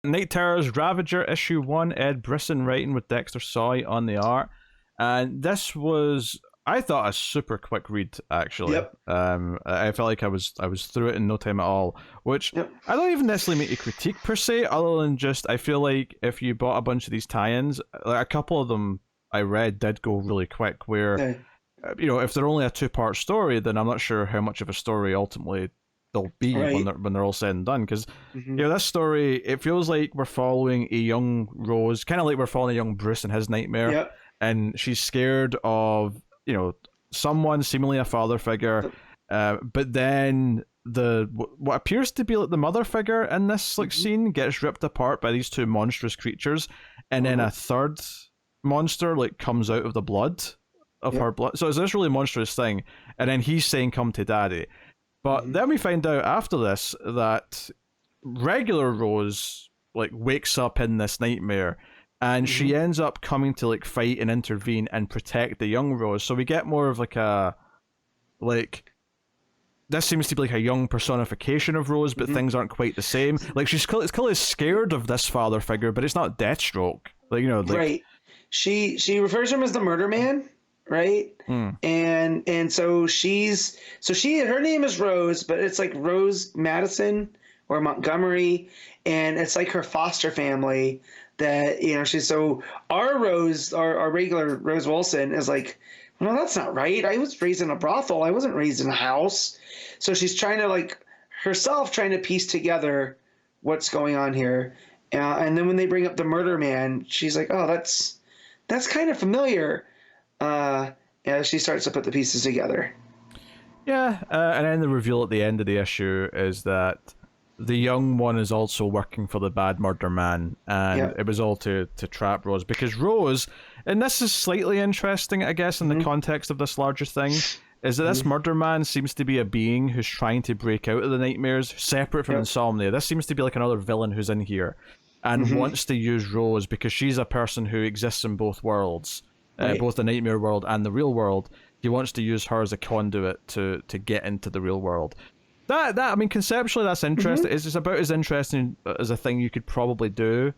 Night Terrors Ravager issue 1, Ed Brisson writing with Dexter Soy on the art. And this was, I thought, a super quick read actually. Yep. I felt like I was through it in no time at all, which Yep. I don't even necessarily make a critique per se, other than just I feel like if you bought a bunch of these tie-ins, like a couple of them I read did go really quick, where Yeah. if they're only a two-part story, then I'm not sure how much of a story ultimately they'll be Right. when they're all said and done. Because Mm-hmm. this story, it feels like we're following a young Rose, kind of like we're following a young Bruce and his nightmare, Yep. and she's scared of someone, seemingly a father figure, but then what appears to be like the mother figure in this like scene gets ripped apart by these two monstrous creatures, and then a third monster like comes out of the blood of her blood. So it's this really monstrous thing, and then he's saying, "Come to daddy." But then we find out after this that regular Rose like wakes up in this nightmare, and she ends up coming to like fight and intervene and protect the young Rose. So we get more of like a this seems to be like a young personification of Rose, but things aren't quite the same. Like she's clearly scared of this father figure, but it's not Deathstroke. Right. She refers to him as the Murder Man, right? And so her name is Rose, but it's like Rose Madison or Montgomery, and it's like her foster family that she's so our Rose, our regular Rose Wilson is like, well, that's not right. I was raised in a brothel. I wasn't raised in a house. So she's trying to piece together what's going on here. And then when they bring up the Murder Man, she's like, oh, that's kind of familiar. She starts to put the pieces together. Yeah, and then the reveal at the end of the issue is that the young one is also working for the bad murder man, and it was all to trap Rose, because Rose, and this is slightly interesting, I guess, in the context of this larger thing, is that this murder man seems to be a being who's trying to break out of the nightmares, separate from Insomnia. This seems to be like another villain who's in here, and wants to use Rose because she's a person who exists in both worlds, both the nightmare world and the real world. He wants to use her as a conduit to get into the real world. That I mean, conceptually, that's interesting. It's about as interesting as a thing you could probably do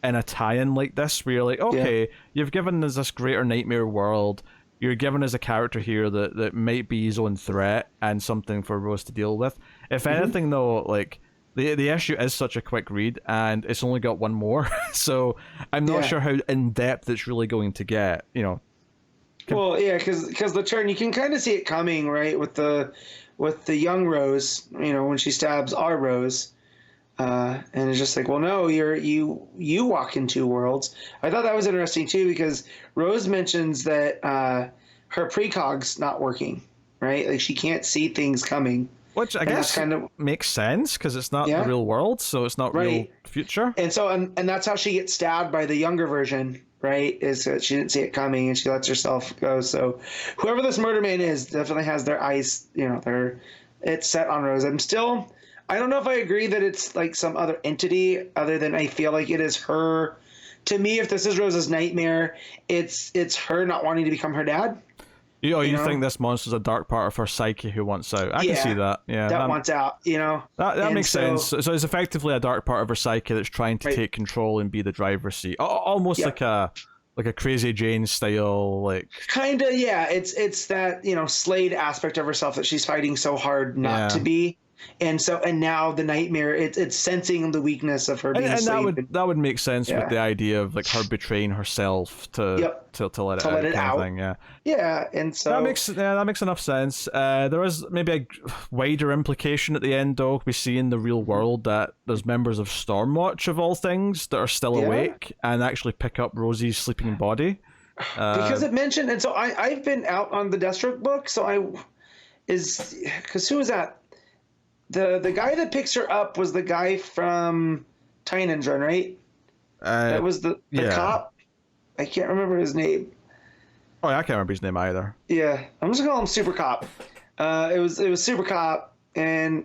in a tie-in like this, where you're like, okay, you've given us this greater nightmare world. You're given us a character here that might be his own threat and something for Rose to deal with. If anything, though, like the issue is such a quick read, and it's only got one more, so I'm not sure how in depth it's really going to get. Well, yeah, because the turn, you can kind of see it coming, right, with the young Rose, when she stabs our Rose, and it's just like, well, no, you walk in two worlds. I thought that was interesting too, because Rose mentions that her precog's not working, right? Like she can't see things coming, which I guess kind of makes sense because it's not the real world, so it's not real future. And so, and that's how she gets stabbed by the younger version. Right, is that she didn't see it coming and she lets herself go. So whoever this murder man is definitely has their eyes, it's set on Rose. I don't know if I agree that it's like some other entity other than I feel like it is her. To me, if this is Rose's nightmare, it's her not wanting to become her dad. You think this monster's a dark part of her psyche who wants out? I can see that. Yeah, that wants out. That makes sense. So it's effectively a dark part of her psyche that's trying to take control and be the driver's seat, almost like a Crazy Jane style, like kind of. Yeah, it's that Slade aspect of herself that she's fighting so hard not to be. And now the nightmare, it's sensing the weakness of her being asleep. And that would make sense with the idea of like her betraying herself to let it out. Thing, and so that makes enough sense. There is maybe a wider implication at the end, though. We see in the real world that there's members of Stormwatch of all things that are still awake and actually pick up Rosie's sleeping body. Because it mentioned, and so I've been out on the Deathstroke book, so because who was that? The guy that picks her up was the guy from Tynan's Run, right? That was the cop. I can't remember his name. Oh, yeah, I can't remember his name either. Yeah, I'm just gonna call him Super Cop. It was Super Cop, and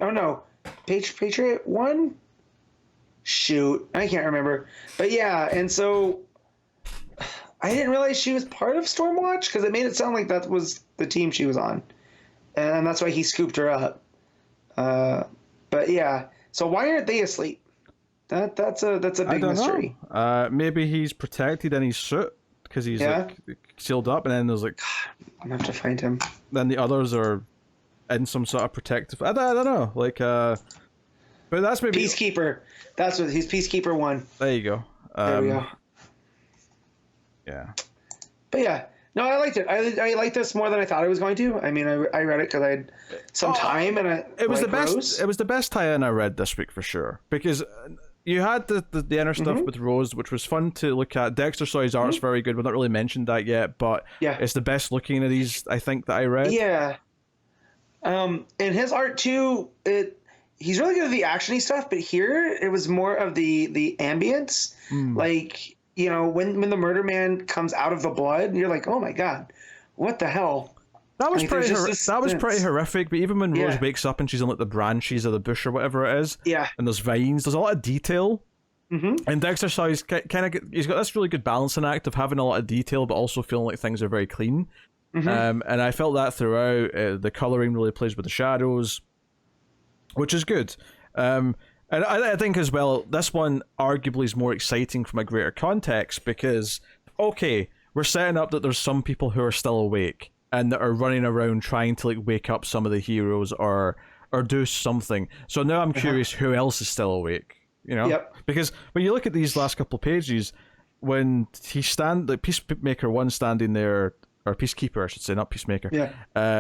Patriot One. Shoot, I can't remember. But yeah, and so I didn't realize she was part of Stormwatch because it made it sound like that was the team she was on, and that's why he scooped her up. But yeah, so why aren't they asleep? That's a big mystery. Maybe he's protected in his suit because he's like sealed up, and then there's like I'm gonna have to find him. Then the others are in some sort of protective. I don't know, like but that's maybe Peacekeeper. That's what he's Peacekeeper 1. There you go. There we go. Yeah. But yeah, no, I liked it. I liked this more than I thought I was going to. I mean, I read it because I had some time, and it was like the best. Rose. It was the best tie-in I read this week for sure, because you had the inner stuff with Rose, which was fun to look at. Dexter Soy's art's very good. We've not really mentioned that yet, but it's the best looking of these I think that I read. Yeah. And his art too. He's really good at the actiony stuff, but here it was more of the ambience, like. You know, when the murder man comes out of the blood, you're like, oh my god, what the hell? That was pretty horrific. But even when Rose wakes up and she's on like the branches of the bush or whatever it is, and there's vines, there's a lot of detail. And Dexter Soy's he's got this really good balancing act of having a lot of detail, but also feeling like things are very clean. And I felt that throughout. The coloring really plays with the shadows, which is good. And I think as well, this one arguably is more exciting from a greater context because, okay, we're setting up that there's some people who are still awake and that are running around trying to like wake up some of the heroes or do something. So now I'm curious who else is still awake, you know? Because when you look at these last couple of pages, when the Peacemaker 1 standing there, or Peacekeeper I should say, not Peacemaker,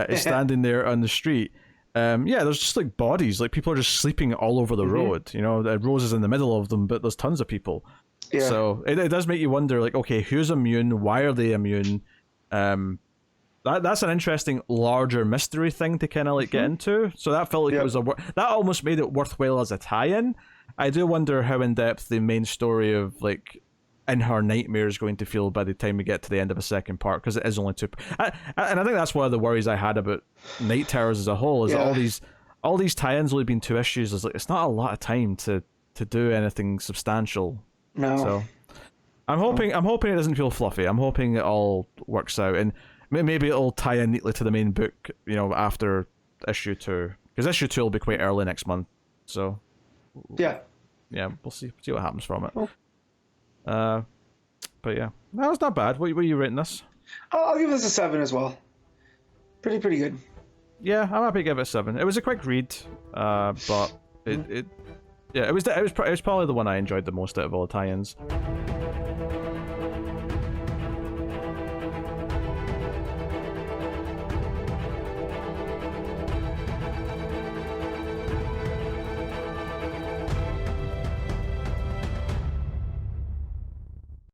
is standing there on the street. There's just like bodies, like people are just sleeping all over the road. You know, Rose is in the middle of them, but there's tons of people. So it does make you wonder, like, okay, who's immune? Why are they immune? That's an interesting, larger mystery thing to kind of like get into. So that felt like it was that almost made it worthwhile as a tie-in. I do wonder how in depth the main story of like in her nightmare is going to feel by the time we get to the end of a second part, because it is only 2. And I think that's one of the worries I had about Night Terrors as a whole, is all these tie-ins only been 2 issues. Is like it's not a lot of time to do anything substantial. No. So I'm hoping it doesn't feel fluffy. I'm hoping it all works out, and maybe it'll tie in neatly to the main book, you know, after issue 2, because issue 2 will be quite early next month. So yeah, we'll see what happens from it. Oh. But yeah, that was not bad. What are you rating this? I'll give this a 7 as well. Pretty good. Yeah, I'm happy to give it a 7. It was a quick read, but it was probably the one I enjoyed the most out of all the tie-ins.